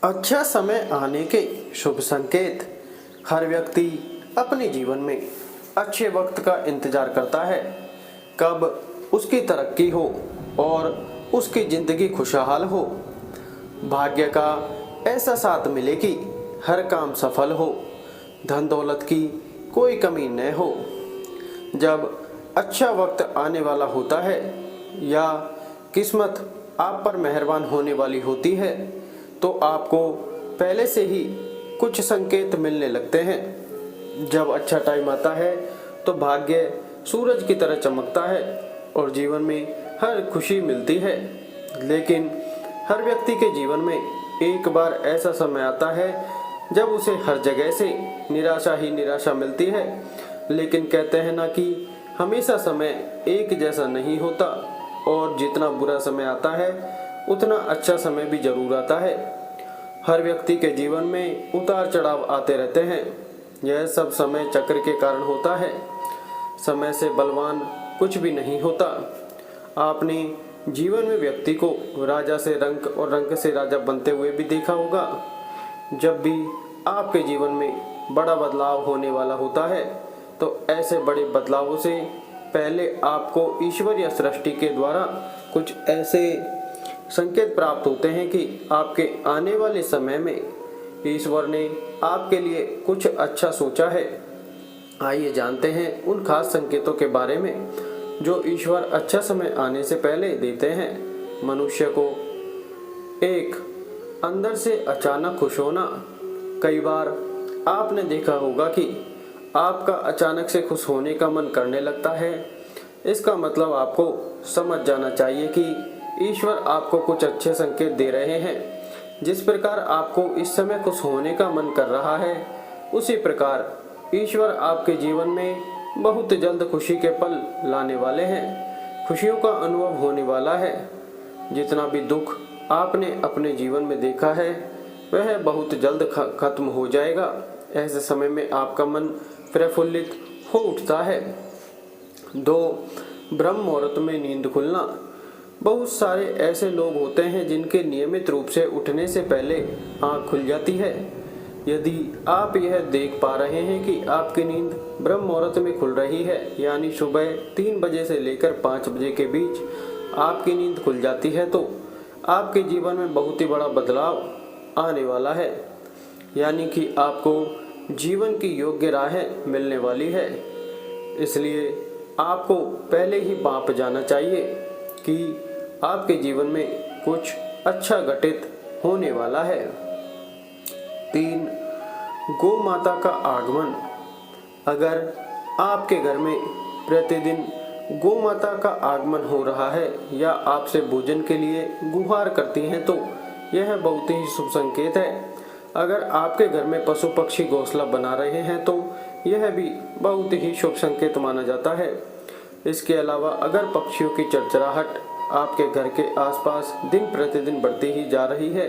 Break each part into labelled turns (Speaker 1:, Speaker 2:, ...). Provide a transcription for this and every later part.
Speaker 1: अच्छा समय आने के शुभ संकेत। हर व्यक्ति अपने जीवन में अच्छे वक्त का इंतजार करता है, कब उसकी तरक्की हो और उसकी जिंदगी खुशहाल हो। भाग्य का ऐसा साथ मिले कि हर काम सफल हो, धन दौलत की कोई कमी न हो। जब अच्छा वक्त आने वाला होता है या किस्मत आप पर मेहरबान होने वाली होती है तो आपको पहले से ही कुछ संकेत मिलने लगते हैं। जब अच्छा टाइम आता है तो भाग्य सूरज की तरह चमकता है और जीवन में हर खुशी मिलती है। लेकिन हर व्यक्ति के जीवन में एक बार ऐसा समय आता है जब उसे हर जगह से निराशा ही निराशा मिलती है। लेकिन कहते हैं ना कि हमेशा समय एक जैसा नहीं होता और जितना बुरा समय आता है उतना अच्छा समय भी जरूर आता है। हर व्यक्ति के जीवन में उतार चढ़ाव आते रहते हैं। यह सब समय चक्र के कारण होता है। समय से बलवान कुछ भी नहीं होता। आपने जीवन में व्यक्ति को राजा से रंक और रंक से राजा बनते हुए भी देखा होगा। जब भी आपके जीवन में बड़ा बदलाव होने वाला होता है तो ऐसे बड़े बदलावों से पहले आपको ईश्वर या सृष्टि के द्वारा कुछ ऐसे संकेत प्राप्त होते हैं कि आपके आने वाले समय में ईश्वर ने आपके लिए कुछ अच्छा सोचा है। आइए जानते हैं उन खास संकेतों के बारे में जो ईश्वर अच्छा समय आने से पहले देते हैं मनुष्य को। 1. अंदर से अचानक खुश होना। कई बार आपने देखा होगा कि आपका अचानक से खुश होने का मन करने लगता है। इसका मतलब आपको समझ जाना चाहिए कि ईश्वर आपको कुछ अच्छे संकेत दे रहे हैं। जिस प्रकार आपको इस समय खुश होने का मन कर रहा है उसी प्रकार ईश्वर आपके जीवन में बहुत जल्द खुशी के पल लाने वाले हैं। खुशियों का अनुभव होने वाला है। जितना भी दुख आपने अपने जीवन में देखा है वह बहुत जल्द खत्म हो जाएगा। ऐसे समय में आपका मन प्रफुल्लित हो उठता है। 2. ब्रह्म मुहूर्त में नींद खुलना। बहुत सारे ऐसे लोग होते हैं जिनके नियमित रूप से उठने से पहले आँख खुल जाती है। यदि आप यह देख पा रहे हैं कि आपकी नींद ब्रह्म मुहूर्त में खुल रही है यानी सुबह 3 बजे से लेकर 5 बजे के बीच आपकी नींद खुल जाती है तो आपके जीवन में बहुत ही बड़ा बदलाव आने वाला है। यानी कि आपको जीवन की योग्य राहें मिलने वाली है। इसलिए आपको पहले ही भांप जाना चाहिए कि आपके जीवन में कुछ अच्छा घटित होने वाला है। 3. गौ माता का आगमन। अगर आपके घर में प्रतिदिन गौ माता का आगमन हो रहा है या आपसे भोजन के लिए गुहार करती हैं तो यह बहुत ही शुभ संकेत है। अगर आपके घर में पशु पक्षी घोंसला बना रहे हैं तो यह भी बहुत ही शुभ संकेत माना जाता है। इसके अलावा अगर पक्षियों की चरचराहट आपके घर के आसपास दिन प्रतिदिन बढ़ती ही जा रही है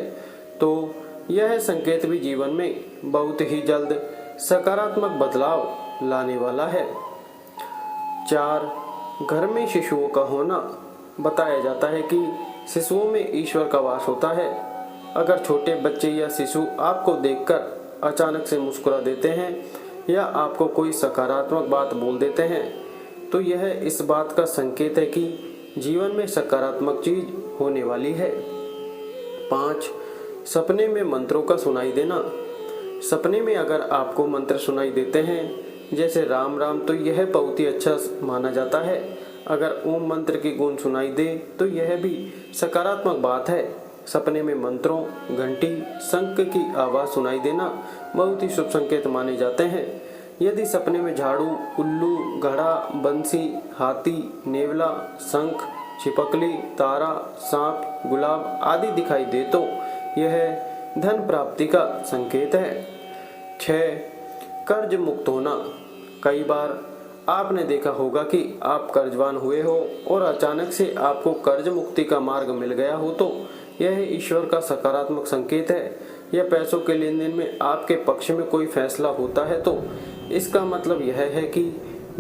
Speaker 1: तो यह संकेत भी जीवन में बहुत ही जल्द सकारात्मक बदलाव लाने वाला है। 4. घर में शिशुओं का होना। बताया जाता है कि शिशुओं में ईश्वर का वास होता है। अगर छोटे बच्चे या शिशु आपको देखकर अचानक से मुस्कुरा देते हैं या आपको कोई सकारात्मक बात बोल देते हैं तो यह इस बात का संकेत है कि जीवन में सकारात्मक चीज होने वाली है। 5. सपने में मंत्रों का सुनाई देना। सपने में अगर आपको मंत्र सुनाई देते हैं जैसे राम राम तो यह बहुत ही अच्छा माना जाता है। अगर ओम मंत्र की गूंज सुनाई दे तो यह भी सकारात्मक बात है। सपने में मंत्रों, घंटी, शंख की आवाज़ सुनाई देना बहुत ही शुभ संकेत माने जाते हैं। यदि सपने में झाड़ू, उल्लू, घड़ा, बंसी, हाथी, नेवला, शंख, छिपकली, तारा, सांप, गुलाब आदि दिखाई दे तो यह धन प्राप्ति का संकेत है। 6. कर्ज मुक्त होना। कई बार आपने देखा होगा कि आप कर्जवान हुए हो और अचानक से आपको कर्ज मुक्ति का मार्ग मिल गया हो तो यह ईश्वर का सकारात्मक संकेत है। या पैसों के लेन देन में आपके पक्ष में कोई फैसला होता है तो इसका मतलब यह है कि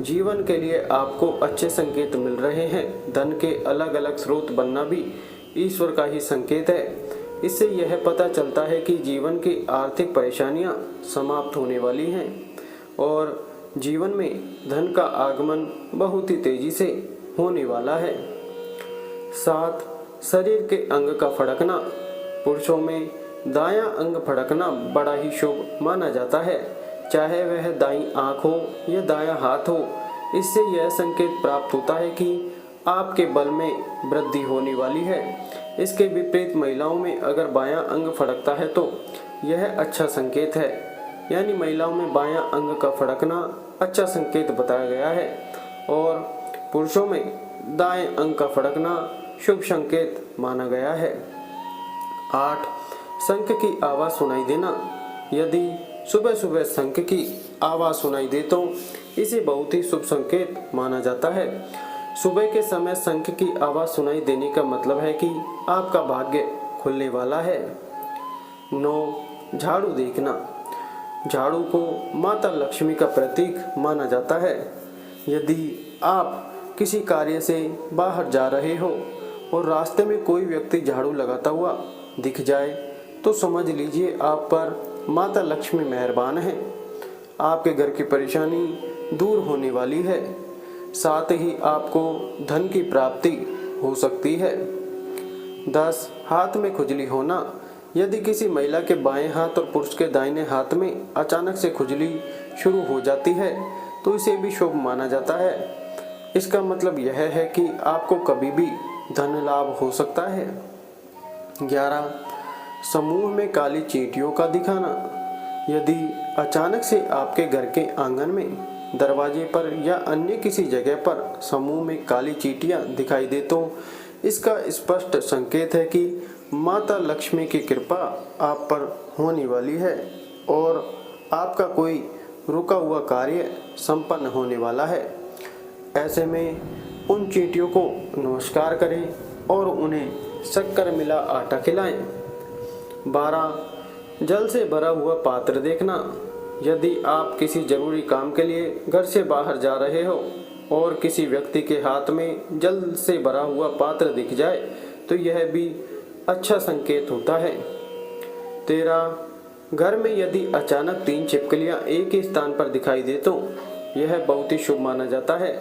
Speaker 1: जीवन के लिए आपको अच्छे संकेत मिल रहे हैं। धन के अलग अलग स्रोत बनना भी ईश्वर का ही संकेत है। इससे यह पता चलता है कि जीवन की आर्थिक परेशानियां समाप्त होने वाली हैं और जीवन में धन का आगमन बहुत ही तेजी से होने वाला है। 7. शरीर के अंग का फड़कना। पुरुषों में दायां अंग फड़कना बड़ा ही शुभ माना जाता है, चाहे वह दाईं आंख हो या दायां हाथ हो। इससे यह संकेत प्राप्त होता है कि आपके बल में वृद्धि होने वाली है। इसके विपरीत महिलाओं में अगर बायां अंग फड़कता है तो यह अच्छा संकेत है, यानी महिलाओं में बायां अंग का फड़कना अच्छा संकेत बताया गया है और पुरुषों में दाएं अंग का फड़कना शुभ संकेत माना गया है। 8. शंख की आवाज़ सुनाई देना। यदि सुबह सुबह शंख की आवाज़ सुनाई दे तो इसे बहुत ही शुभ संकेत माना जाता है। सुबह के समय शंख की आवाज़ सुनाई देने का मतलब है कि आपका भाग्य खुलने वाला है। 9. झाड़ू देखना। झाड़ू को माता लक्ष्मी का प्रतीक माना जाता है। यदि आप किसी कार्य से बाहर जा रहे हो और रास्ते में कोई व्यक्ति झाड़ू लगाता हुआ दिख जाए तो समझ लीजिए आप पर माता लक्ष्मी मेहरबान है, आपके घर की परेशानी दूर होने वाली है, साथ ही आपको धन की प्राप्ति हो सकती है। 10. हाथ में खुजली होना। यदि किसी महिला के बाएं हाथ और पुरुष के दाहिने हाथ में अचानक से खुजली शुरू हो जाती है तो इसे भी शुभ माना जाता है। इसका मतलब यह है कि आपको कभी भी धन लाभ हो सकता है। 11. समूह में काली चींटियों का दिखाना। यदि अचानक से आपके घर के आंगन में, दरवाजे पर या अन्य किसी जगह पर समूह में काली चींटियां दिखाई दे तो इसका स्पष्ट संकेत है कि माता लक्ष्मी की कृपा आप पर होने वाली है और आपका कोई रुका हुआ कार्य संपन्न होने वाला है। ऐसे में उन चींटियों को नमस्कार करें और उन्हें शक्कर मिला आटा खिलाएं। 12. जल से भरा हुआ पात्र देखना। यदि आप किसी जरूरी काम के लिए घर से बाहर जा रहे हो और किसी व्यक्ति के हाथ में जल से भरा हुआ पात्र दिख जाए तो यह भी अच्छा संकेत होता है। 13. घर में यदि अचानक 3 छिपकलियां एक ही स्थान पर दिखाई दे तो यह बहुत ही शुभ माना जाता है।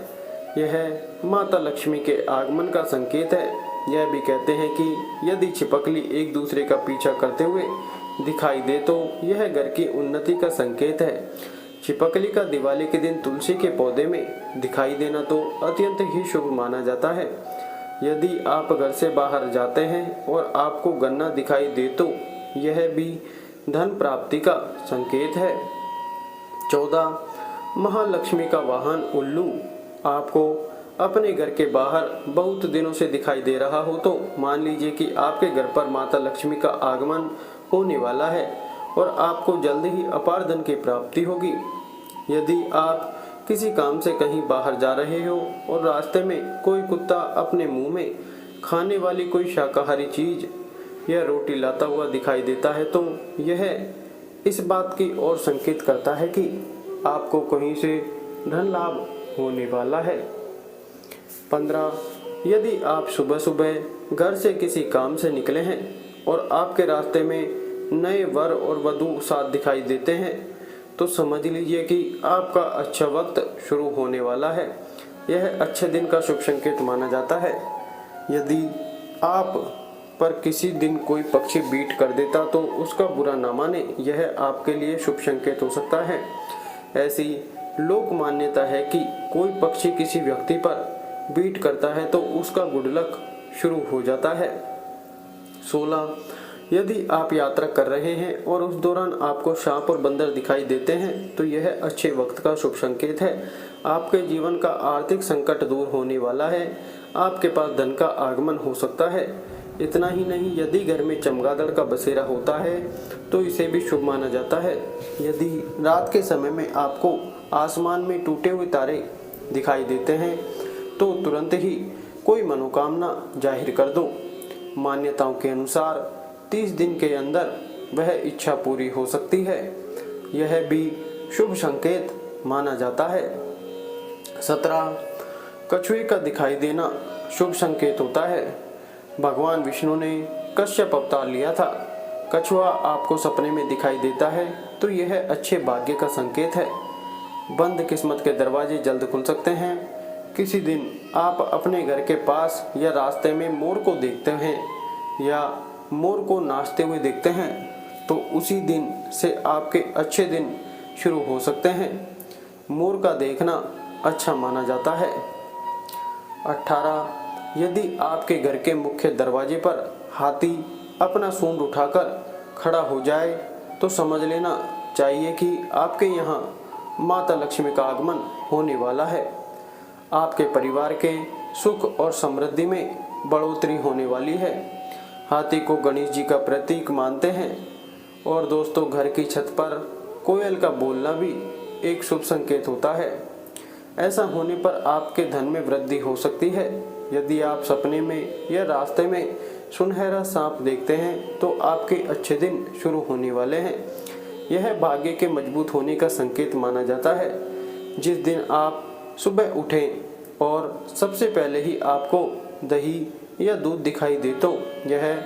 Speaker 1: यह माता लक्ष्मी के आगमन का संकेत है। यह भी कहते हैं कि यदि छिपकली एक दूसरे का पीछा करते हुए दिखाई दे तो यह घर की उन्नति का संकेत है। छिपकली का दिवाली के दिन तुलसी के पौधे में दिखाई देना तो अत्यंत ही शुभ माना जाता है। यदि आप घर से बाहर जाते हैं और आपको गन्ना दिखाई दे तो यह भी धन प्राप्ति का संकेत है। 14. महालक्ष्मी का वाहन उल्लू आपको अपने घर के बाहर बहुत दिनों से दिखाई दे रहा हो तो मान लीजिए कि आपके घर पर माता लक्ष्मी का आगमन होने वाला है और आपको जल्द ही अपार धन की प्राप्ति होगी। यदि आप किसी काम से कहीं बाहर जा रहे हो और रास्ते में कोई कुत्ता अपने मुंह में खाने वाली कोई शाकाहारी चीज या रोटी लाता हुआ दिखाई देता है तो यह इस बात की ओर संकेत करता है कि आपको कहीं से धन लाभ होने वाला है। 15. यदि आप सुबह सुबह घर से किसी काम से निकले हैं और आपके रास्ते में नए वर और वधू साथ दिखाई देते हैं तो समझ लीजिए कि आपका अच्छा वक्त शुरू होने वाला है। यह अच्छे दिन का शुभ संकेत माना जाता है। यदि आप पर किसी दिन कोई पक्षी बीट कर देता तो उसका बुरा ना माने, यह आपके लिए शुभ संकेत हो सकता है। ऐसी लोक मान्यता है कि कोई पक्षी किसी व्यक्ति पर बीट करता है तो उसका गुड लक शुरू हो जाता है। 16. यदि आप यात्रा कर रहे हैं और उस दौरान आपको सांप और बंदर दिखाई देते हैं तो यह अच्छे वक्त का शुभ संकेत है। आपके जीवन का आर्थिक संकट दूर होने वाला है। आपके पास धन का आगमन हो सकता है। इतना ही नहीं, यदि घर में चमगादड़ का बसेरा होता है तो इसे भी शुभ माना जाता है। यदि रात के समय में आपको आसमान में टूटे हुए तारे दिखाई देते हैं तो तुरंत ही कोई मनोकामना जाहिर कर दो। मान्यताओं के अनुसार 30 दिन के अंदर वह इच्छा पूरी हो सकती है। यह भी शुभ संकेत माना जाता है। 17. कछुए का दिखाई देना शुभ संकेत होता है। भगवान विष्णु ने कश्यप अवतार लिया था। कछुआ आपको सपने में दिखाई देता है तो यह अच्छे भाग्य का संकेत है। बंद किस्मत के दरवाजे जल्द खुल सकते हैं। किसी दिन आप अपने घर के पास या रास्ते में मोर को देखते हैं या मोर को नाचते हुए देखते हैं तो उसी दिन से आपके अच्छे दिन शुरू हो सकते हैं। मोर का देखना अच्छा माना जाता है। 18 यदि आपके घर के मुख्य दरवाजे पर हाथी अपना सूंड उठाकर खड़ा हो जाए तो समझ लेना चाहिए कि आपके यहाँ माता लक्ष्मी का आगमन होने वाला है। आपके परिवार के सुख और समृद्धि में बढ़ोतरी होने वाली है। हाथी को गणेश जी का प्रतीक मानते हैं। और दोस्तों, घर की छत पर कोयल का बोलना भी एक शुभ संकेत होता है। ऐसा होने पर आपके धन में वृद्धि हो सकती है। यदि आप सपने में या रास्ते में सुनहरा सांप देखते हैं तो आपके अच्छे दिन शुरू होने वाले हैं। यह भाग्य के मजबूत होने का संकेत माना जाता है। जिस दिन आप सुबह उठें और सबसे पहले ही आपको दही या दूध दिखाई दे तो यह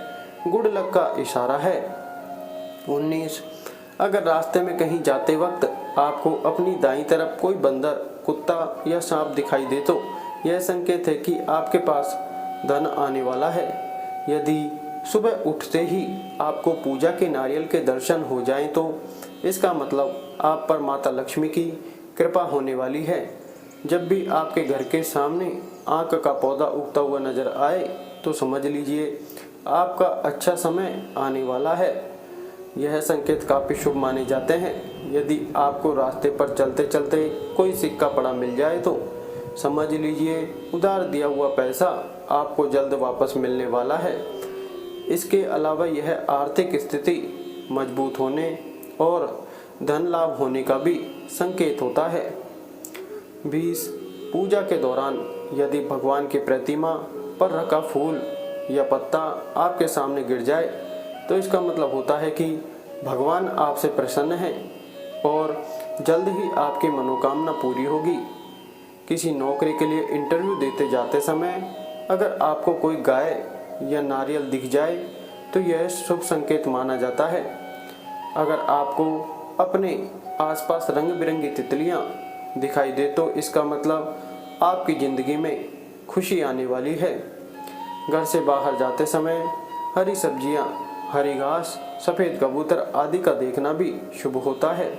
Speaker 1: गुड लक का इशारा है। 19 अगर रास्ते में कहीं जाते वक्त आपको अपनी दाईं तरफ कोई बंदर, कुत्ता या सांप दिखाई दे तो यह संकेत है कि आपके पास धन आने वाला है। यदि सुबह उठते ही आपको पूजा के नारियल के दर्शन हो जाएं तो इसका मतलब आप पर माता लक्ष्मी की कृपा होने वाली है। जब भी आपके घर के सामने आक का पौधा उगता हुआ नजर आए तो समझ लीजिए आपका अच्छा समय आने वाला है। यह संकेत काफ़ी शुभ माने जाते हैं। यदि आपको रास्ते पर चलते चलते कोई सिक्का पड़ा मिल जाए तो समझ लीजिए उधार दिया हुआ पैसा आपको जल्द वापस मिलने वाला है। इसके अलावा यह आर्थिक स्थिति मजबूत होने और धन लाभ होने का भी संकेत होता है। 20 पूजा के दौरान यदि भगवान की प्रतिमा पर रखा फूल या पत्ता आपके सामने गिर जाए तो इसका मतलब होता है कि भगवान आपसे प्रसन्न हैं और जल्द ही आपकी मनोकामना पूरी होगी। किसी नौकरी के लिए इंटरव्यू देते जाते समय अगर आपको कोई गाय या नारियल दिख जाए तो यह शुभ संकेत माना जाता है। अगर आपको अपने आसपास रंग बिरंगी तितलियां दिखाई दे तो इसका मतलब आपकी ज़िंदगी में खुशी आने वाली है। घर से बाहर जाते समय हरी सब्जियां, हरी घास, सफ़ेद कबूतर आदि का देखना भी शुभ होता है।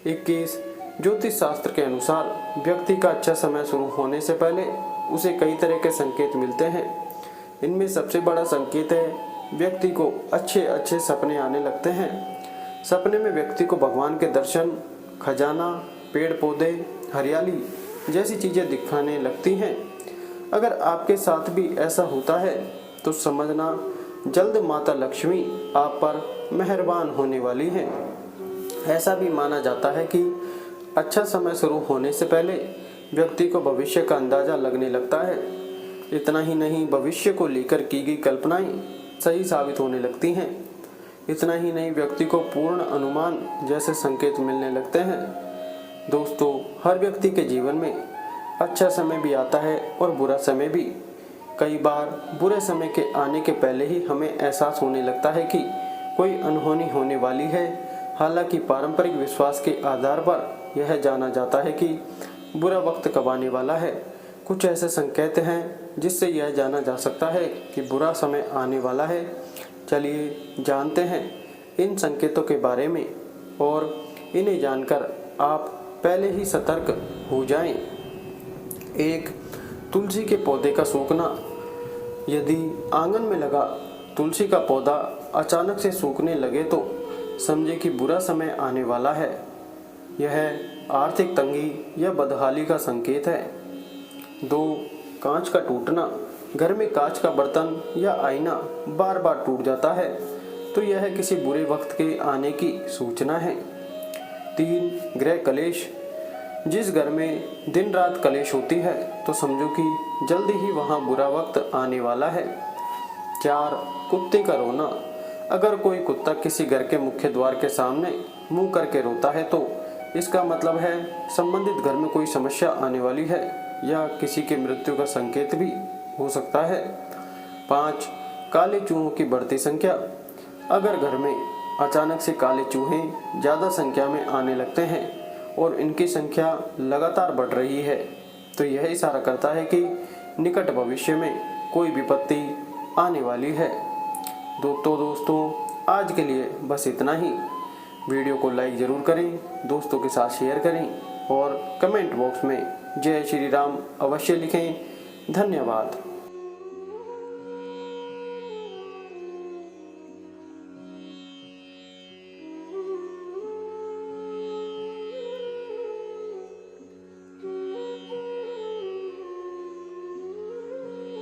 Speaker 1: 21 ज्योतिष शास्त्र के अनुसार व्यक्ति का अच्छा समय शुरू होने से पहले उसे कई तरह के संकेत मिलते हैं। इनमें सबसे बड़ा संकेत है व्यक्ति को अच्छे अच्छे सपने आने लगते हैं। सपने में व्यक्ति को भगवान के दर्शन, खजाना, पेड़ पौधे, हरियाली जैसी चीज़ें दिखाने लगती हैं। अगर आपके साथ भी ऐसा होता है तो समझना जल्द माता लक्ष्मी आप पर मेहरबान होने वाली हैं। ऐसा भी माना जाता है कि अच्छा समय शुरू होने से पहले व्यक्ति को भविष्य का अंदाजा लगने लगता है। इतना ही नहीं, भविष्य को लेकर की गई कल्पनाएं सही साबित होने लगती हैं। इतना ही नहीं, व्यक्ति को पूर्ण अनुमान जैसे संकेत मिलने लगते हैं। दोस्तों, हर व्यक्ति के जीवन में अच्छा समय भी आता है और बुरा समय भी। कई बार बुरे समय के आने के पहले ही हमें एहसास होने लगता है कि कोई अनहोनी होने वाली है। हालांकि पारंपरिक विश्वास के आधार पर यह जाना जाता है कि बुरा वक्त कब आने वाला है। कुछ ऐसे संकेत हैं जिससे यह जाना जा सकता है कि बुरा समय आने वाला है। चलिए जानते हैं इन संकेतों के बारे में और इन्हें जानकर आप पहले ही सतर्क हो जाएं। 1. तुलसी के पौधे का सूखना। यदि आंगन में लगा तुलसी का पौधा अचानक से सूखने लगे तो समझे कि बुरा समय आने वाला है। यह आर्थिक तंगी या बदहाली का संकेत है। 2. कांच का टूटना। घर में कांच का बर्तन या आईना बार बार टूट जाता है तो यह किसी बुरे वक्त के आने की सूचना है। 3. गृह कलेश। जिस घर में दिन रात कलेश होती है तो समझो कि जल्दी ही वहाँ बुरा वक्त आने वाला है। 4. कुत्ते का रोना। अगर कोई कुत्ता किसी घर के मुख्य द्वार के सामने मुंह करके रोता है तो इसका मतलब है संबंधित घर में कोई समस्या आने वाली है या किसी के मृत्यु का संकेत भी हो सकता है। 5. काले चूहों की बढ़ती संख्या। अगर घर में अचानक से काले चूहे ज़्यादा संख्या में आने लगते हैं और इनकी संख्या लगातार बढ़ रही है तो यह इशारा करता है कि निकट भविष्य में कोई विपत्ति आने वाली है। दोस्तों आज के लिए बस इतना ही। वीडियो को लाइक ज़रूर करें, दोस्तों के साथ शेयर करें और कमेंट बॉक्स में जय श्री राम अवश्य लिखें। धन्यवाद।